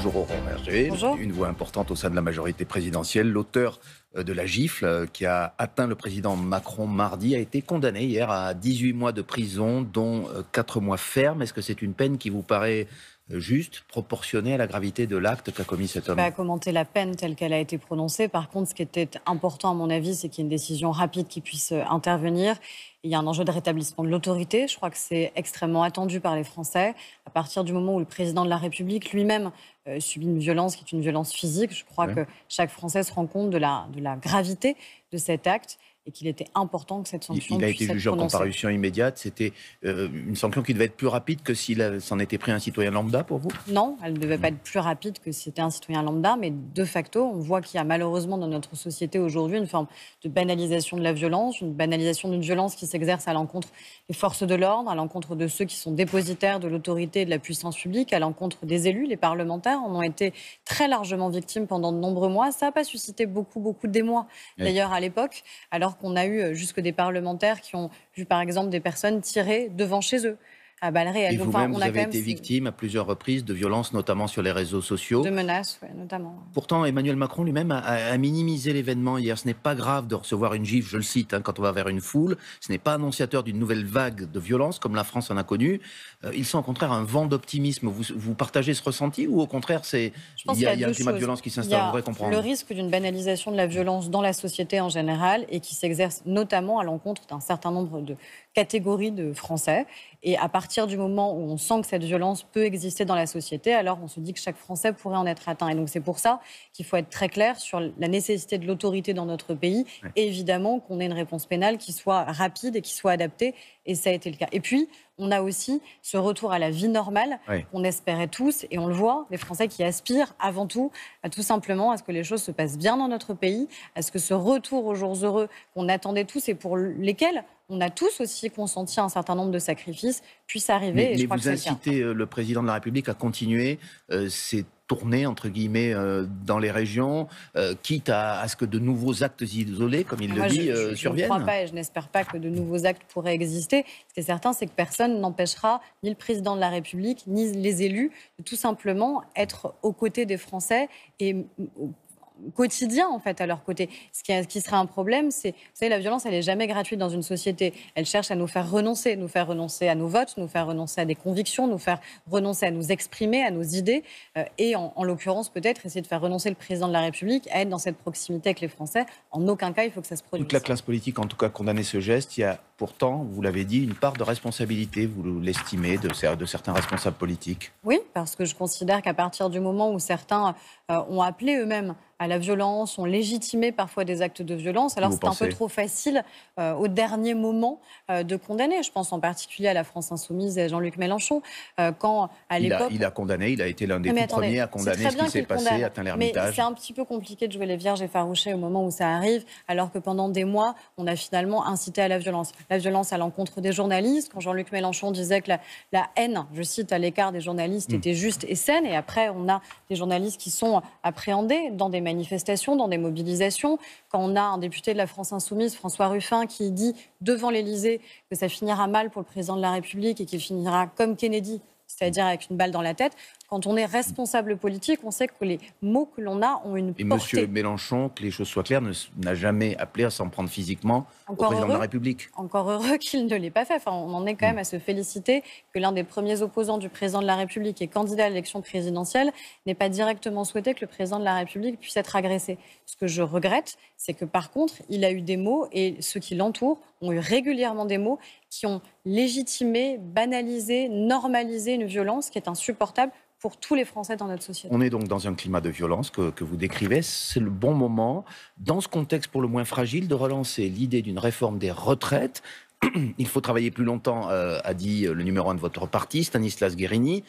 Bonjour Aurore Berger, Bonjour. une voix importante au sein de la majorité présidentielle. L'auteur de la gifle qui a atteint le président Macron mardi a été condamné hier à 18 mois de prison, dont 4 mois ferme. Est-ce que c'est une peine qui vous paraît juste, proportionnée à la gravité de l'acte qu'a commis cet homme? Pas commenter la peine telle qu'elle a été prononcée. Par contre, ce qui était important à mon avis, c'est qu'il y ait une décision rapide qui puisse intervenir. Il y a un enjeu de rétablissement de l'autorité. Je crois que c'est extrêmement attendu par les Français. À partir du moment où le président de la République lui-même subit une violence qui est une violence physique, je crois que chaque Français se rend compte de la gravité de cet acte et qu'il était important que cette sanction Il a puisse été être jugé en prononcée. comparution immédiate. C'était une sanction qui devait être plus rapide que s'il s'en était pris un citoyen lambda pour vous? Non, elle ne devait pas être plus rapide que si c'était un citoyen lambda, mais de facto, on voit qu'il y a malheureusement dans notre société aujourd'hui une forme de banalisation de la violence, une banalisation d'une violence qui s'exerce à l'encontre des forces de l'ordre, à l'encontre de ceux qui sont dépositaires de l'autorité et de la puissance publique, à l'encontre des élus. Les parlementaires en ont été très largement victimes pendant de nombreux mois. Ça n'a pas suscité beaucoup d'émoi, d'ailleurs, à l'époque, alors qu'on a eu jusque des parlementaires qui ont vu, par exemple, des personnes tirées devant chez eux, à balles réelles. Et Donc, vous-même, on vous a quand avez même été victime à plusieurs reprises de violences, notamment sur les réseaux sociaux. de menaces, ouais, notamment. Pourtant, Emmanuel Macron lui-même a minimisé l'événement hier. Ce n'est pas grave de recevoir une gifle, je le cite, quand on va vers une foule. Ce n'est pas annonciateur d'une nouvelle vague de violence, comme la France en a connu. Ils sont au contraire un vent d'optimisme. Vous partagez ce ressenti ou au contraire, Je pense il y a deux un climat de choses. violence qui Il y s'installe? On a voudrait comprendre. le risque d'une banalisation de la violence dans la société en général et qui s'exerce notamment à l'encontre d'un certain nombre de catégories de Français. Et à partir du moment où on sent que cette violence peut exister dans la société, alors on se dit que chaque Français pourrait en être atteint. Et donc c'est pour ça qu'il faut être très clair sur la nécessité de l'autorité dans notre pays et évidemment qu'on ait une réponse pénale qui soit rapide et qui soit adaptée. Et ça a été le cas. Et puis, on a aussi ce retour à la vie normale qu'on espérait tous, et on le voit, les Français qui aspirent avant tout, tout simplement à ce que les choses se passent bien dans notre pays, à ce que ce retour aux jours heureux qu'on attendait tous et pour lesquels on a tous aussi consenti un certain nombre de sacrifices puisse arriver. Mais Je crois vous que c'est le cas. incitez le président de la République à continuer ses tournées, entre guillemets, dans les régions, quitte à ce que de nouveaux actes isolés, comme il le dit, Je surviennent? ne crois pas et je n'espère pas que de nouveaux actes pourraient exister. Ce qui est certain, c'est que personne n'empêchera ni le président de la République, ni les élus de tout simplement être aux côtés des Français et au quotidien, en fait, à leur côté. Ce qui serait un problème, c'est, vous savez, la violence, elle n'est jamais gratuite dans une société. Elle cherche à nous faire renoncer à nos votes, nous faire renoncer à des convictions, nous faire renoncer à nous exprimer, à nos idées, et en l'occurrence, peut-être, essayer de faire renoncer le président de la République à être dans cette proximité avec les Français. En aucun cas, il faut que ça se produise. Toute la classe politique, en tout cas, condamné ce geste. Il y a pourtant, vous l'avez dit, une part de responsabilité, vous l'estimez, de certains responsables politiques. Oui, parce que je considère qu'à partir du moment où certains ont appelé eux-mêmes à la violence, ont légitimé parfois des actes de violence, alors c'est un peu trop facile au dernier moment de condamner. Je pense en particulier à la France Insoumise et à Jean-Luc Mélenchon, quand à l'époque... Il a condamné, il a été l'un des tout premiers à condamner ce qui s'est passé à Tain-l'Hermitage. Mais c'est un petit peu compliqué de jouer les vierges effarouchées au moment où ça arrive, alors que pendant des mois, on a finalement incité à la violence. La violence à l'encontre des journalistes, quand Jean-Luc Mélenchon disait que la haine, je cite, à l'écart des journalistes était juste et saine, et après on a des journalistes qui sont appréhendés dans des manifestations, dans des mobilisations. Quand on a un député de la France Insoumise, François Ruffin, qui dit devant l'Élysée que ça finira mal pour le président de la République et qu'il finira comme Kennedy, c'est-à-dire avec une balle dans la tête. Quand on est responsable politique, on sait que les mots que l'on a ont une portée. Et M. Mélenchon, que les choses soient claires, n'a jamais appelé à s'en prendre physiquement au président de la République. Encore heureux qu'il ne l'ait pas fait. Enfin, on en est quand même à se féliciter que l'un des premiers opposants du président de la République et candidat à l'élection présidentielle n'ait pas directement souhaité que le président de la République puisse être agressé. Ce que je regrette, c'est que par contre, il a eu des mots, et ceux qui l'entourent ont eu régulièrement des mots qui ont légitimé, banalisé, normalisé une violence qui est insupportable pour tous les Français dans notre société. On est donc dans un climat de violence que vous décrivez. C'est le bon moment, dans ce contexte pour le moins fragile, de relancer l'idée d'une réforme des retraites. Il faut travailler plus longtemps, a dit le numéro 1 de votre parti, Stanislas Guerini.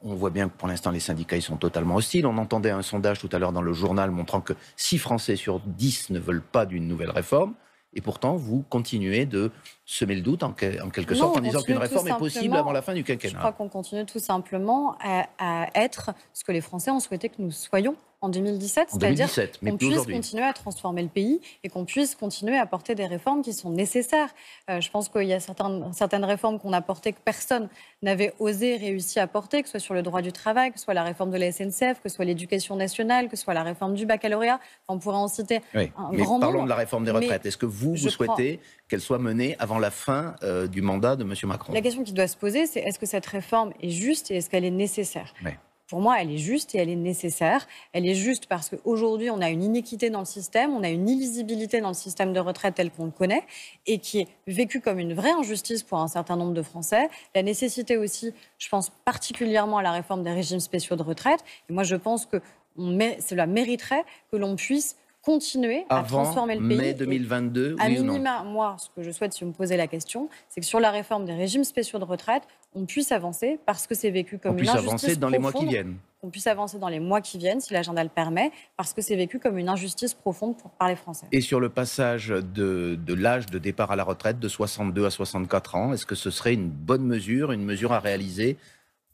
On voit bien que pour l'instant, les syndicats ils sont totalement hostiles. On entendait un sondage tout à l'heure dans le journal montrant que 6 Français sur 10 ne veulent pas d'une nouvelle réforme. Et pourtant, vous continuez de semer le doute en quelque sorte en disant qu'une réforme est possible avant la fin du quinquennat. Je crois qu'on continue tout simplement à être ce que les Français ont souhaité que nous soyons en 2017, En c'est-à-dire 2017, mais qu'on plus puisse aujourd'hui. continuer à transformer le pays et qu'on puisse continuer à apporter des réformes qui sont nécessaires. Je pense qu'il y a certaines réformes qu'on a portées que personne n'avait osé réussi à porter, que ce soit sur le droit du travail, que ce soit la réforme de la SNCF, que ce soit l'éducation nationale, que ce soit la réforme du baccalauréat. On pourrait en citer Oui, un mais grand parlons nombre. de la réforme des Mais retraites. Est-ce que vous souhaitez qu'elle soit menée avant la fin du mandat de M. Macron? La question qui doit se poser, c'est est-ce que cette réforme est juste et est-ce qu'elle est nécessaire? Oui. Pour moi, elle est juste et elle est nécessaire. Elle est juste parce qu'aujourd'hui, on a une iniquité dans le système, on a une illisibilité dans le système de retraite tel qu'on le connaît et qui est vécue comme une vraie injustice pour un certain nombre de Français. La nécessité aussi, je pense particulièrement à la réforme des régimes spéciaux de retraite. Et moi, je pense que cela mériterait que l'on puisse continuer à transformer le pays. Mai 2022, À oui ou non? minima, moi, ce que je souhaite, si vous me posez la question, c'est que sur la réforme des régimes spéciaux de retraite, on puisse avancer parce que c'est vécu comme une injustice avancer dans les mois qui profonde. viennent. On puisse avancer dans les mois qui viennent, si l'agenda le permet, parce que c'est vécu comme une injustice profonde par les Français. Et sur le passage de l'âge de départ à la retraite de 62 à 64 ans, est-ce que ce serait une bonne mesure, une mesure à réaliser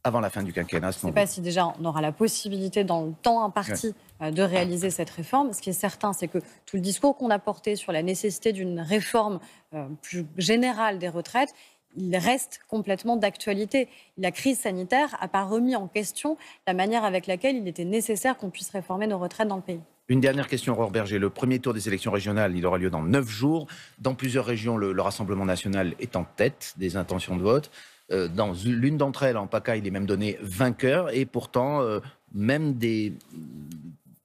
avant la fin du quinquennat? Je ne sais pas si déjà on aura la possibilité dans le temps imparti de réaliser cette réforme. Ce qui est certain, c'est que tout le discours qu'on a porté sur la nécessité d'une réforme plus générale des retraites, il reste complètement d'actualité. La crise sanitaire n'a pas remis en question la manière avec laquelle il était nécessaire qu'on puisse réformer nos retraites dans le pays. Une dernière question, Aurore Berger. Le premier tour des élections régionales, il aura lieu dans 9 jours. Dans plusieurs régions, le Rassemblement national est en tête des intentions de vote. Dans l'une d'entre elles, en PACA, il est même donné vainqueur. Et pourtant, même des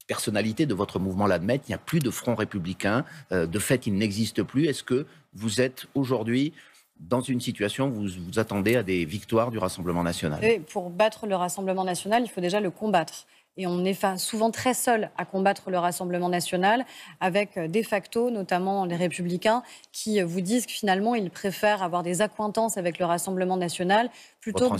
personnalités de votre mouvement l'admettent, il n'y a plus de front républicain. De fait, il n'existe plus. Est-ce que vous êtes aujourd'hui dans une situation où vous vous attendez à des victoires du Rassemblement national? Et pour battre le Rassemblement national, il faut déjà le combattre. Et on est souvent très seul à combattre le Rassemblement national, avec de facto, notamment les Républicains, qui vous disent que finalement, ils préfèrent avoir des accointances avec le Rassemblement national plutôt que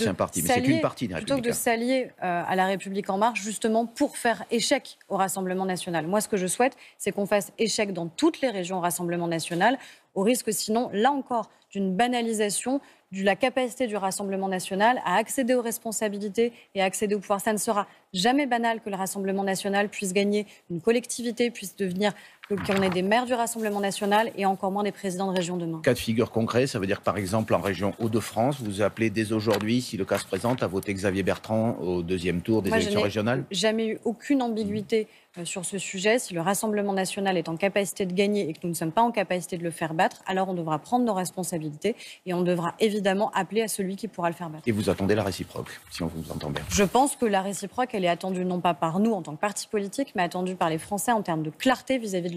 de s'allier à la République En Marche, justement pour faire échec au Rassemblement national. Moi, ce que je souhaite, c'est qu'on fasse échec dans toutes les régions au Rassemblement national, au risque sinon, là encore, d'une banalisation de la capacité du Rassemblement national à accéder aux responsabilités et à accéder au pouvoir. Ça ne sera jamais banal que le Rassemblement national puisse gagner une collectivité, puisse devenir, qu'on ait des maires du Rassemblement national et encore moins des présidents de région demain. Cas de figure concret, ça veut dire que par exemple en région Hauts-de-France, vous appelez dès aujourd'hui, si le cas se présente, à voter Xavier Bertrand au deuxième tour des élections régionales? Jamais eu aucune ambiguïté sur ce sujet. Si le Rassemblement national est en capacité de gagner et que nous ne sommes pas en capacité de le faire battre, alors on devra prendre nos responsabilités et on devra évidemment appeler à celui qui pourra le faire battre. Et vous attendez la réciproque, si on vous entend bien? Je pense que la réciproque, elle est attendue non pas par nous en tant que parti politique, mais attendue par les Français en termes de clarté vis-à-vis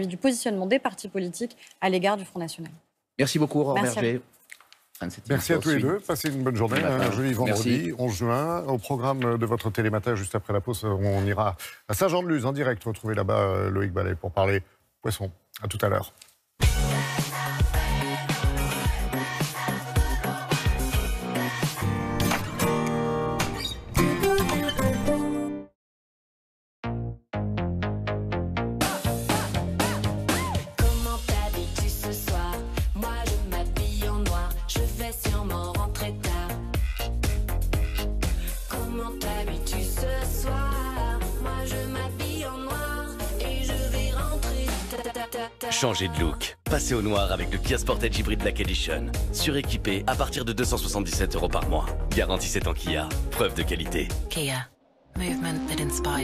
du positionnement des partis politiques à l'égard du Front National. Merci beaucoup, Aurore Berger. Merci à tous les deux. Passez une bonne journée. Un joli vendredi, 11 juin. Au programme de votre télématin, juste après la pause, on ira à Saint-Jean-de-Luz en direct. Retrouvez là-bas Loïc Ballet pour parler poisson. À tout à l'heure. Changez de look. Passez au noir avec le Kia Sportage Hybrid Black Edition. Suréquipé à partir de 277 € par mois. Garantie 7 ans Kia. Preuve de qualité. Kia. Movement that inspires.